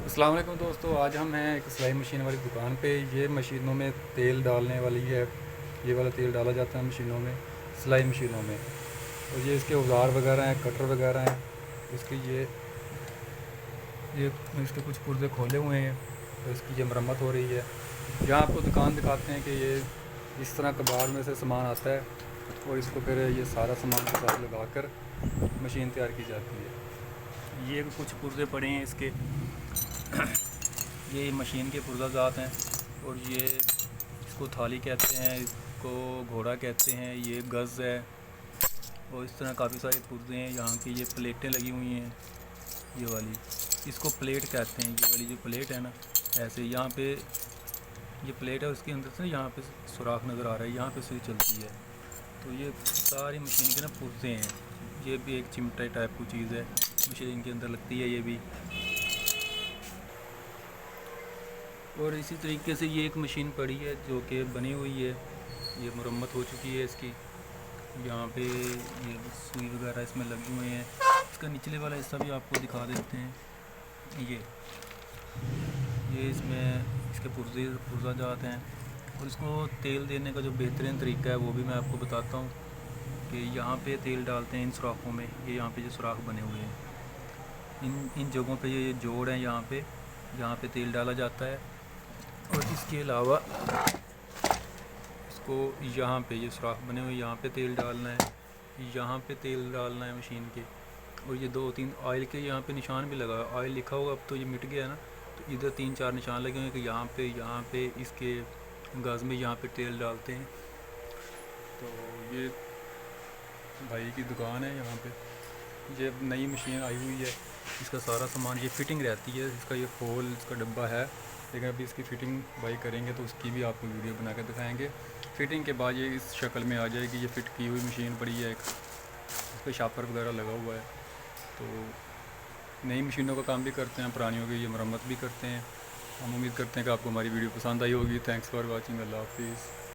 अस्सलाम वालेकुम दोस्तों, आज हम हैं एक सिलाई मशीन वाली दुकान पे। ये मशीनों में तेल डालने वाली है। ये वाला तेल डाला जाता है मशीनों में, सिलाई मशीनों में। और ये इसके औजार वगैरह हैं, कटर वगैरह हैं। इसकी ये इसके कुछ पुर्जे खोले हुए हैं, तो इसकी ये मरम्मत हो रही है। यहाँ आपको दुकान दिखाते हैं कि ये इस तरह कबाड़ में से सामान आता है और इसको फिर ये सारा सामान के साथ लगा कर मशीन तैयार की जाती है। ये कुछ पुर्जे पड़े हैं इसके। ये मशीन के पुर्ज़ाजात हैं। और ये इसको थाली कहते हैं, इसको घोड़ा कहते हैं, ये गज़ है। और इस तरह काफ़ी सारे पुर्ज़े हैं। यहाँ की ये प्लेटें लगी हुई हैं, ये वाली इसको प्लेट कहते हैं। ये वाली जो प्लेट है ना, ऐसे यहाँ पे ये प्लेट है, उसके अंदर से यहाँ पे सुराख नज़र आ रहा है, यहाँ पे सुई चलती है। तो ये सारी मशीन के ना पुर्ज़े हैं। ये भी एक चिमटा टाइप की चीज़ है, मशीन के अंदर लगती है ये भी। और इसी तरीके से ये एक मशीन पड़ी है जो कि बनी हुई है, ये मरम्मत हो चुकी है इसकी। यहाँ पे ये सुई वगैरह इसमें लगे हुए हैं। इसका निचले वाला हिस्सा भी आपको दिखा देते हैं। ये इसमें इसके पुर्जा जाते हैं। और इसको तेल देने का जो बेहतरीन तरीका है वो भी मैं आपको बताता हूँ कि यहाँ पे तेल डालते हैं इन सुराखों में। ये यहाँ पे जो सुराख बने हुए हैं, इन जगहों पे ये जोड़ हैं, यहाँ पे तेल डाला जाता है। और इसके अलावा इसको यहाँ पे ये सुराख बने हुए, यहाँ पे तेल डालना है, यहाँ पे तेल डालना है मशीन के। और ये 2-3 ऑयल के यहाँ पे निशान भी लगा है, ऑयल लिखा होगा, अब तो ये मिट गया ना। तो इधर 3-4 निशान लगे हुए हैं कि यहाँ पे इसके गज़ में यहाँ पे तेल डालते हैं। तो ये भाई की दुकान है। यहाँ पे ये नई मशीन आई हुई है, इसका सारा सामान ये फ़िटिंग रहती है, इसका ये खोल इसका डब्बा है। लेकिन अभी इसकी फ़िटिंग भाई करेंगे तो उसकी भी आपको वीडियो बना कर दिखाएँगे। फ़िटिंग के बाद ये इस शक्ल में आ जाएगी। ये फ़िट की हुई मशीन पड़ी है, एक इस पर शापर वगैरह लगा हुआ है। तो नई मशीनों का काम भी करते हैं, पुरानियों की ये मरम्मत भी करते हैं। हम उम्मीद करते हैं कि आपको हमारी वीडियो पसंद आई होगी। Thanks for watching. अल्लाह हाफिज़।